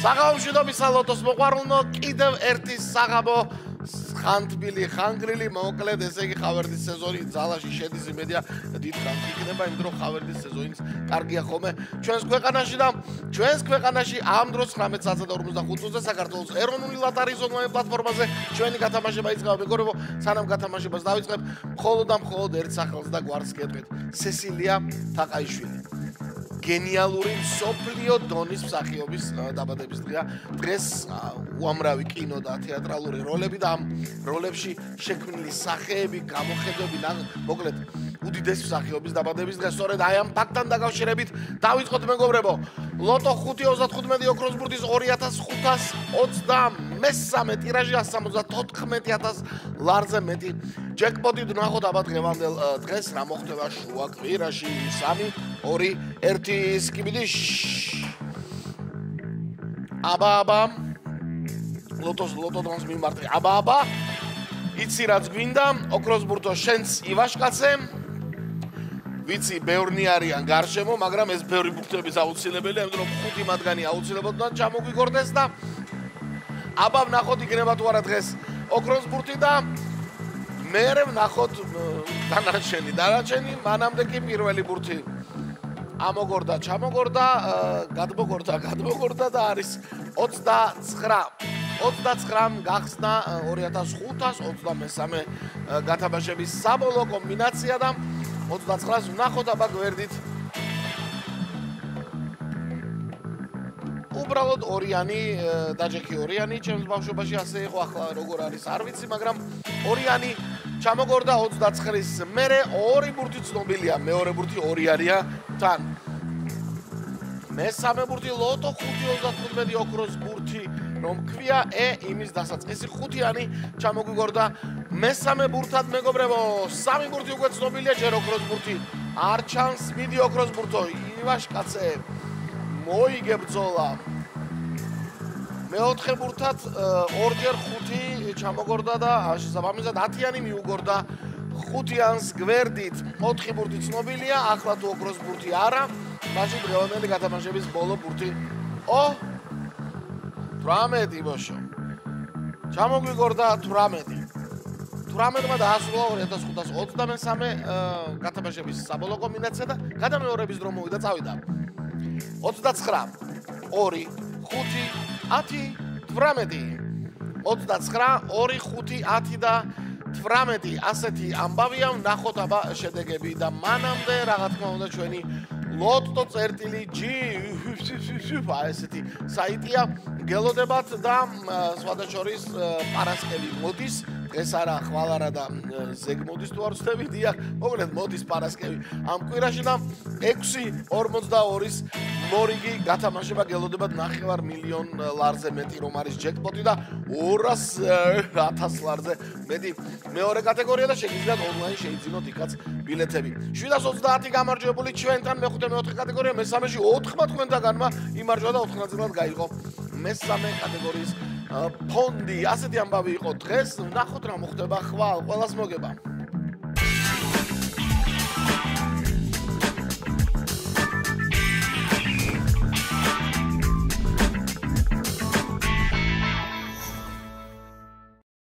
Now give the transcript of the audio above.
საღამო მშვიდობისა ლოტოს მოყვარულნო, კიდევ ერთი საღამო ხანთბილი, ხანგრილი, მოკლედ ესე იგი ხავერდის სეზონი ძალაში შედის, იმედია დიდ ხანს იქნება, იმიტომ რომ ხავერდის სეზონიც კარგია ხოლმე ჩვენს ქვეყანაში და ჩვენს ქვეყანაში ამ დროს 19:45-ზე საქართველოს ეროვნული ლატარიის ონლაინ პლატფორმაზე ჩვენი გათამაშება იწყება. მეგობრებო, სანამ გათამაშებას დავიწყებ, მხოლოდ და მხოლოდ ერთ სახელს და გვარს გეტყვით. სესილია თაყაიშვილი. გენიალური სოფლიო დონის მსახიობის დაბადების დღეა. დღეს უამრავი კინო და თეატრალური როლები და ამ როლებში შექმნილი სახეები, გამოხედები, მოკლედ უდიდესი მსახიობის დაბადების დღე. სწორედ აი ამ ფაქტთან დაკავშირებით დავიწყოთ მეგობრებო. ლოტო 5.35 ოქროს ბურთის 2523 ტირაჟი 174,000 ლარზე მეტი ჯეკპოტი ვნახოთ აბა დღევანდელ დღეს რა მოხდება შუა კვირაში 3 2 1 სკიბიდი აბა ლოტოს მიმართე აბა იცი რაც გვინდა ოქროს ბურთო შენც ივაშკაცე ვიცი ბევრნი არიან გარშემო მაგრამ ეს ბევრი ბურთების აუცილებელია იმიტომ რომ 5 მათგანი აუცილებლად ჩამოგვიგორდეს და აბა ვნახოთ იქნება თუ არა დღეს ოქროს ბურთი და მე ვნახოთ დანარჩენი მანამდე კი პირველი ბურთი ამოგორდა ჩამოგორდა გადმოგორდა და არის 29 გახსნა 2523 გათამაშების საბოლოო კომბინაცია და 29-ს ვნახოთ აბა გვერდით უბრალოდ ორიანი დაჯექი ორიანი ჩემს ბავშვობაში ასე იყო ახლა როგორ არის არ ვიცი მაგრამ ორიანი ჩამოგორდა 29-ის მერე ორი ბურთი ცნობილია მეორე ბურთი ორი არია თან მესამე ბურთი ლოტო 5.35 ოქროს ბურთი რომ ქვია იმის დასაწყისი ხუთიანი ჩამოგვიგორდა მესამე ბურთად მეგობრებო სამი ბურთი უკვე ცნობილია ჯერ ოქროს ბურთი არ ჩანს მიდი ოქროს ბურთო ივაშკაცე მოიგებძოლა მეოთხე ბურთად ორჯერ 5 ჩამოგორდა და შესაბამისად 10-იანი მიუგორდა ხუთიანს გვერდით 4 ბურთი ცნობილია ახლა თუ ოქროს ბურთი არა მაშინ დღევანდელი გათამაშების ბოლო ბურთი 18 ბოშო ჩამოგვიგორდა 18-მა დაასრულა 2523 გათამაშების საბოლოო კომბინაცია და გადამეორების დრო მოვიდა წავიდა 29 2 5 10 18 29 2 5 10 და 18 ასეთი ამბავია ვნახოთ აბა შედეგები და მანამდე რა თქმა უნდა ჩვენი ლოტო წერტილი G ესეთი საიტია გელოდებათ და სხვადასხვის პარასკევი მოდის ეს არა ხვალ არა და ზეგ მოდის თუ არ ვცდები დიახ მოკლედ მოდის პარასკევი ამ კვირაში და 6.42-ის მორიგი გათამაშება გელოდებათ 9 მილიონ ლარზე მეტი რომ არის ჯეკპოტი და 200,000 ლარზე მეტი მეორე კატეგორია და შეგიძლიათ ონლაინ შეიძინოთ იქაც ბილეთები 730 გამარჯვებული ჩვენთან მეხუთე მეოთხე კატეგორია მესამეში 4-მა თქვენთაგანმა იმარჯვა და 4 ნაწილად გაიღო მესამე კატეგორიის ფონდი ასეთი ამბავი იყო დღეს ვნახოთ რა მოხდება ხვალ ყველას მოგება